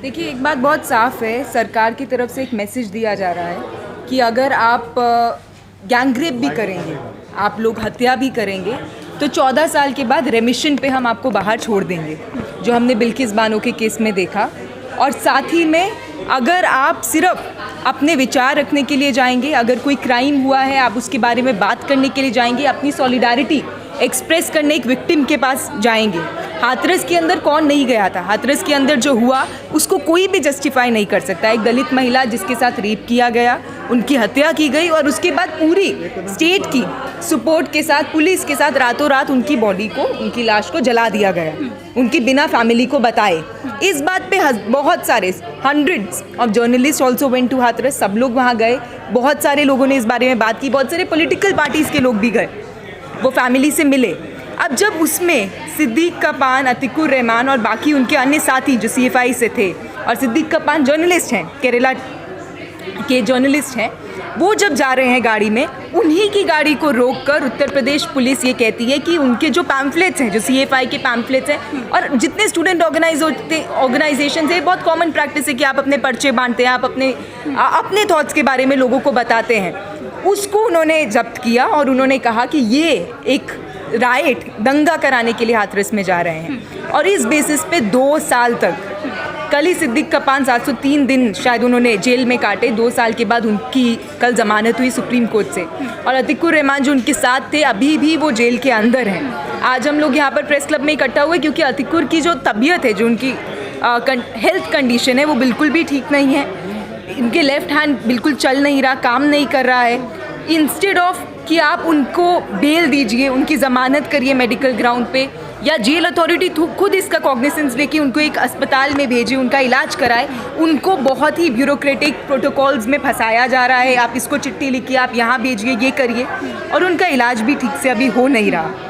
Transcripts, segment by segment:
देखिए, एक बात बहुत साफ है, सरकार की तरफ से एक मैसेज दिया जा रहा है कि अगर आप गैंगरेप भी करेंगे, आप लोग हत्या भी करेंगे, तो 14 साल के बाद रेमिशन पे हम आपको बाहर छोड़ देंगे, जो हमने बिल्किस बानो के केस में देखा। और साथ ही में अगर आप सिर्फ अपने विचार रखने के लिए जाएंगे, अगर कोई क्राइम हुआ है आप उसके बारे में बात करने के लिए जाएंगे, अपनी सॉलिडारिटी एक्सप्रेस करने एक विक्टिम के पास जाएंगे। हाथरस के अंदर कौन नहीं गया था? हाथरस के अंदर जो हुआ उसको कोई भी जस्टिफाई नहीं कर सकता। एक दलित महिला जिसके साथ रेप किया गया, उनकी हत्या की गई और उसके बाद पूरी स्टेट की सपोर्ट के साथ, पुलिस के साथ रातों रात उनकी बॉडी को, उनकी लाश को जला दिया गया, उनकी बिना फैमिली को बताए। इस बात पे बहुत सारे hundreds of journalist also went to Hathras, सब लोग वहाँ गए, बहुत सारे लोगों ने इस बारे में बात की, बहुत सारे पॉलिटिकल पार्टीज़ के लोग भी गए, वो फैमिली से मिले। अब जब उसमें सिद्दीक कपान, अतिकुर रहमान और बाकी उनके अन्य साथी जो CFI से थे, और सिद्दीक कपान जर्नलिस्ट हैं, केरला के जर्नलिस्ट हैं, वो जब जा रहे हैं गाड़ी में, उन्हीं की गाड़ी को रोककर उत्तर प्रदेश पुलिस ये कहती है कि उनके जो पैम्फलेट्स हैं, जो CFI के पैम्फलेट्स हैं, और जितने स्टूडेंट ऑर्गेनाइजेशन है, बहुत कॉमन प्रैक्टिस है कि आप अपने पर्चे बांटते हैं, आप अपने थॉट्स के बारे में लोगों को बताते हैं, उसको उन्होंने जब्त किया और उन्होंने कहा कि ये एक राइट, दंगा कराने के लिए हाथरस में जा रहे हैं। और इस बेसिस पे 2 साल तक, कल ही सिद्दीक कपान 703 दिन शायद उन्होंने जेल में काटे, 2 साल के बाद उनकी कल जमानत हुई सुप्रीम कोर्ट से। और अतिकुर रहमान जो उनके साथ थे, अभी भी वो जेल के अंदर हैं। आज हम लोग यहाँ पर प्रेस क्लब में इकट्ठा हुए क्योंकि अतिकुर की जो तबीयत है, जो उनकी हेल्थ कंडीशन है, वो बिल्कुल भी ठीक नहीं है। इनके लेफ्ट हैंड बिल्कुल चल नहीं रहा, काम नहीं कर रहा है। इंस्टेड ऑफ कि आप उनको बेल दीजिए, उनकी ज़मानत करिए मेडिकल ग्राउंड पे, या जेल अथॉरिटी खुद इसका कॉग्निसेंस लेके उनको एक अस्पताल में भेजे, उनका इलाज कराए, उनको बहुत ही ब्यूरोक्रेटिक प्रोटोकॉल्स में फंसाया जा रहा है। आप इसको चिट्ठी लिखिए, आप यहाँ भेजिए, ये करिए, और उनका इलाज भी ठीक से अभी हो नहीं रहा।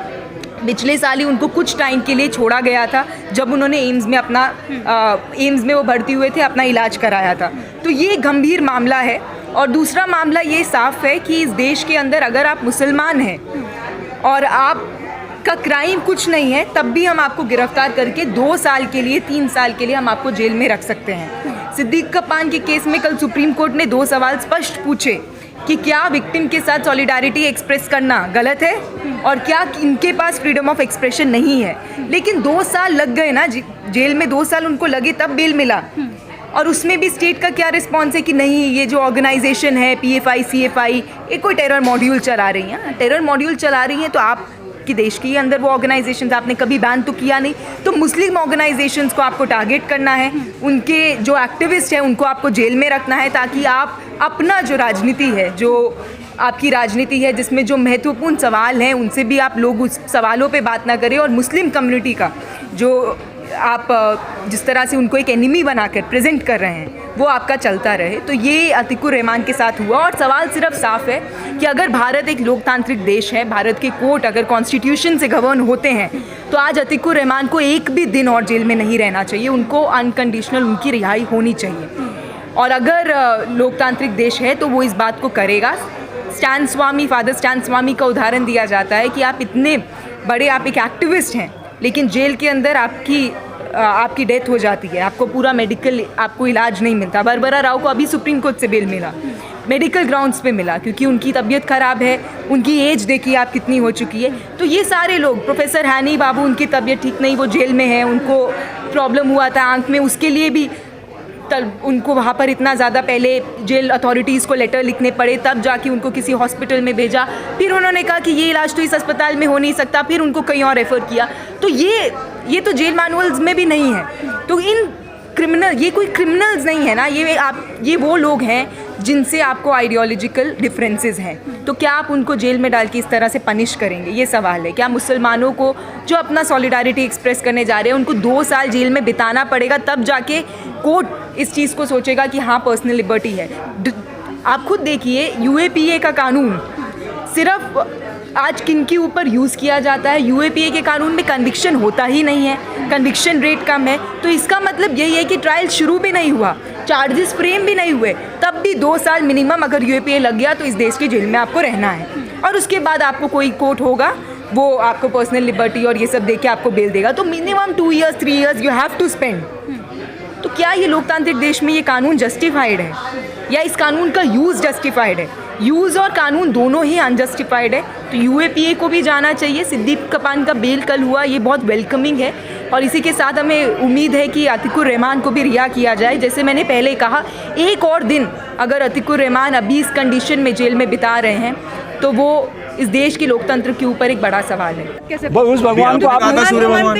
पिछले साल ही उनको कुछ टाइम के लिए छोड़ा गया था, जब उन्होंने एम्स में वो भर्ती हुए थे, अपना इलाज कराया था। तो ये गंभीर मामला है। और दूसरा मामला ये साफ है कि इस देश के अंदर अगर आप मुसलमान हैं और आपका क्राइम कुछ नहीं है, तब भी हम आपको गिरफ्तार करके 2 साल के लिए, 3 साल के लिए हम आपको जेल में रख सकते हैं। सिद्दीक कपान के केस में कल सुप्रीम कोर्ट ने 2 सवाल स्पष्ट पूछे कि क्या विक्टिम के साथ सॉलिडारिटी एक्सप्रेस करना गलत है और क्या इनके पास फ्रीडम ऑफ एक्सप्रेशन नहीं है। लेकिन 2 साल लग गए ना, जेल में 2 साल उनको लगे, तब बेल मिला। और उसमें भी स्टेट का क्या रिस्पॉन्स है कि नहीं, ये जो ऑर्गेनाइजेशन है PFI CFI, ये कोई टेरर मॉड्यूल चला रही हैं। टेरर मॉड्यूल चला रही हैं तो आपके देश के अंदर वो ऑर्गेनाइजेशंस आपने कभी बैन तो किया नहीं, तो मुस्लिम ऑर्गेनाइजेशंस को आपको टारगेट करना है, उनके जो एक्टिविस्ट हैं उनको आपको जेल में रखना है, ताकि आप अपना जो राजनीति है, जो आपकी राजनीति है जिसमें जो महत्वपूर्ण सवाल हैं उनसे भी आप लोग उस सवालों पे बात ना करें, और मुस्लिम कम्युनिटी का जो आप जिस तरह से उनको एक एनिमी बनाकर प्रेजेंट कर रहे हैं वो आपका चलता रहे। तो ये अतिकुर रहमान के साथ हुआ। और सवाल सिर्फ साफ है कि अगर भारत एक लोकतांत्रिक देश है, भारत के कोर्ट अगर कॉन्स्टिट्यूशन से गवर्न होते हैं, तो आज अतिकुर रहमान को एक भी दिन और जेल में नहीं रहना चाहिए, उनको अनकंडीशनल उनकी रिहाई होनी चाहिए। और अगर लोकतांत्रिक देश है तो वो इस बात को करेगा। स्टैन स्वामी, फादर स्टैन स्वामी का उदाहरण दिया जाता है कि आप इतने बड़े, आप एक एक्टिविस्ट हैं, लेकिन जेल के अंदर आपकी डेथ हो जाती है, आपको पूरा मेडिकल, आपको इलाज नहीं मिलता। बरबरा राव को अभी सुप्रीम कोर्ट से बेल मिला, मेडिकल ग्राउंड्स पे मिला, क्योंकि उनकी तबीयत ख़राब है, उनकी एज देखिए आप कितनी हो चुकी है। तो ये सारे लोग, प्रोफेसर हैनी बाबू, उनकी तबीयत ठीक नहीं, वो जेल में है, उनको प्रॉब्लम हुआ था आँख में, उसके लिए भी उनको वहाँ पर इतना ज़्यादा पहले जेल अथॉरिटीज़ को लेटर लिखने पड़े, तब जाके उनको किसी हॉस्पिटल में भेजा, फिर उन्होंने कहा कि ये इलाज तो इस अस्पताल में हो नहीं सकता, फिर उनको कहीं और रेफ़र किया। तो ये तो जेल मैनुअल्स में भी नहीं है। तो ये कोई क्रिमिनल्स नहीं है ना, ये वो लोग हैं जिनसे आपको आइडियोलॉजिकल डिफरेंसेस हैं। तो क्या आप उनको जेल में डाल के इस तरह से पनिश करेंगे, ये सवाल है। क्या मुसलमानों को जो अपना सॉलिडारिटी एक्सप्रेस करने जा रहे हैं उनको 2 साल जेल में बिताना पड़ेगा, तब जाके कोर्ट इस चीज़ को सोचेगा कि हाँ पर्सनल लिबर्टी है। आप खुद देखिए, UAPA का कानून सिर्फ आज किन के ऊपर यूज़ किया जाता है। UAPA के कानून में कन्विक्शन होता ही नहीं है, कन्विक्शन रेट कम है। तो इसका मतलब यही है कि ट्रायल शुरू भी नहीं हुआ, चार्जेस फ्रेम भी नहीं हुए, तब भी 2 साल मिनिमम अगर UAPA लग गया तो इस देश के जेल में आपको रहना है। और उसके बाद आपको कोई कोर्ट होगा, वो आपको पर्सनल लिबर्टी और ये सब दे के आपको बेल देगा। तो minimum 2 years 3 years you have to spend तो क्या ये लोकतांत्रिक देश में ये कानून जस्टिफाइड है या इस कानून का यूज़ जस्टिफाइड है? यूज़ और कानून दोनों ही अनजस्टिफाइड है। तो यूएपीए को भी जाना चाहिए। सिद्दीक कपान का बेल कल हुआ, ये बहुत वेलकमिंग है और इसी के साथ हमें उम्मीद है कि अतिकुर रहमान को भी रिहा किया जाए। जैसे मैंने पहले कहा, एक और दिन अगर अतिकुर रहमान अभी इस कंडीशन में जेल में बिता रहे हैं तो वो इस देश के लोकतंत्र के ऊपर एक बड़ा सवाल है। कैसे उस भगवान को आपने सूर्य भगवान,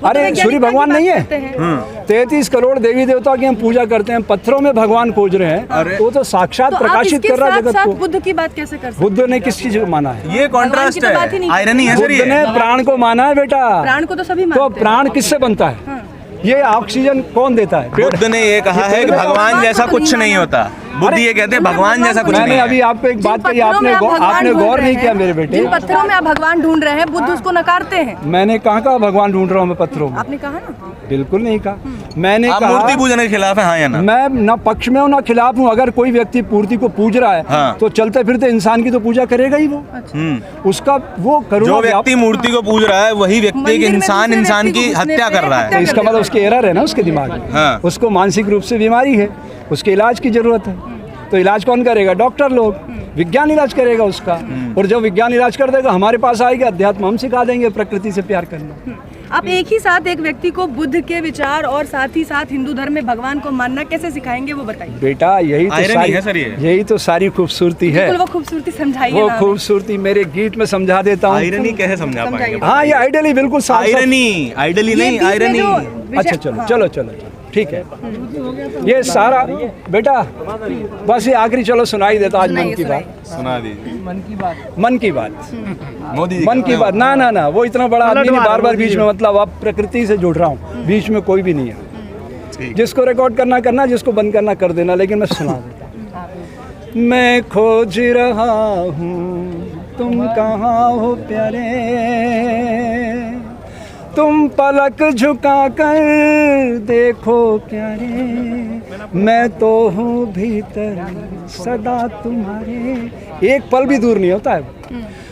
अरे सूर्य भगवान नहीं है। 33 करोड़ देवी देवता की हम पूजा करते हैं, पत्थरों में भगवान खोज रहे हैं, वो तो साक्षात प्रकाशित कर रहा है जगत को। बुद्ध की बात कैसे कर सकते? बुद्ध ने किस चीज को माना है? ये कॉन्ट्रास्ट है, आयरनी है सर। बुद्ध ने प्राण को माना है बेटा। प्राण को तो सभी मानते हैं। तो प्राण किससे बनता है? ये ऑक्सीजन कौन देता है? बुद्ध ने ये कहा है कि भगवान जैसा कुछ नहीं होता। बुद्ध ये कहते हैं भगवान जैसा कुछ नहीं मैंने है। अभी आपको एक बात कही, आपने गौर नहीं किया मेरे बेटे। जिन पत्थरों में आप भगवान ढूंढ रहे हैं, बुद्ध उसको नकारते हैं। मैंने कहा भगवान ढूंढ रहा हूँ मैं पत्थरों में? आपने कहा ना, बिल्कुल नहीं कहा। मैंने आप कहा मूर्ति पूजन के खिलाफ है, हाँ या ना? मैं ना पक्ष में हूँ ना खिलाफ हूँ। अगर कोई व्यक्ति मूर्ति को पूज रहा है हाँ। तो चलते फिरते इंसान की तो पूजा करेगा ही वो। उसका वो करुणा। जो व्यक्ति मूर्ति को पूज रहा है वही व्यक्ति एक इंसान की हत्या कर रहा है। तो इसका मतलब उसके एरर है ना उसके दिमाग में। हाँ। उसको मानसिक रूप से बीमारी है, उसके इलाज की जरूरत है। तो इलाज कौन करेगा? डॉक्टर लोग, विज्ञान इलाज करेगा उसका। और जब विज्ञान इलाज कर देगा, हमारे पास आएगा अध्यात्म, हम सिखा देंगे प्रकृति से प्यार करना। आप एक ही साथ एक व्यक्ति को बुद्ध के विचार और साथ ही साथ हिंदू धर्म में भगवान को मानना कैसे सिखाएंगे, वो बताइए। बेटा यही तो सारी खूबसूरती है। वो खूबसूरती समझाइए। वो खूबसूरती मेरे गीत में समझा देता हूँ। आयरनी कैसे समझा पाएंगे? हाँ, ये आइडली बिल्कुल आयरनी नहीं, आयरनी। अच्छा चलो ठीक है। ये सारा बेटा बस ये आखिरी चलो सुनाई देता आज मन की बात। सुना दीजिए। मन की बात मोदी मन की बात। ना वो इतना बड़ा आदमी नहीं, बार बीच में, मतलब अब प्रकृति से जुड़ रहा हूँ, बीच में कोई भी नहीं है। जिसको रिकॉर्ड करना, जिसको बंद करना कर देना, लेकिन मैं सुना देता हूँ। मैं खोज रहा हूँ तुम कहाँ हो प्यारे, तुम पलक झुका कर देखो प्यारे, मैं तो हूँ भीतर सदा तुम्हारे। एक पल भी दूर नहीं होता है।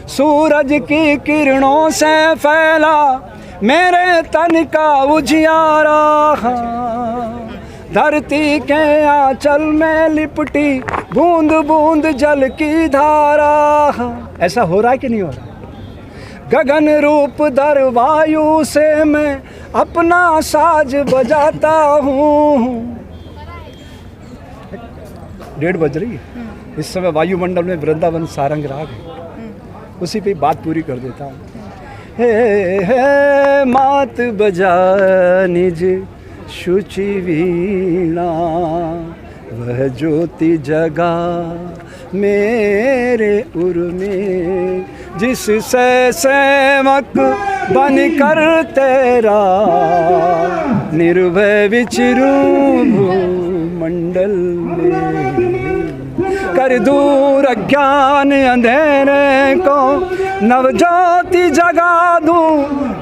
सूरज की किरणों से फैला मेरे तन का उजियारा, धरती के आंचल में लिपटी बूंद बूंद जल की धारा। ऐसा हो रहा है कि नहीं हो रहा? गगन रूप दर वायु से मैं अपना साज बजाता हूँ। 1:30 बज रही है इस समय। वायुमंडल में वृंदावन सारंग राग है, उसी पे बात पूरी कर देता हूँ। हे मात बजा निज शुचि वीणा, वह ज्योति जगा मेरे उर में, जिससे सेवक बनकर तेरा निर्भय विचरूं भूमंडल में, कर दूर अज्ञान अंधेरे को, नवज्योति जगा दूं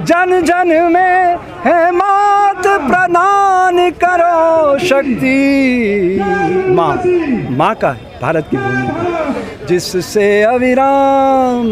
जन जन में, हे मात प्रदान करो शक्ति। माँ का भारत की भूमि, जिससे अविराम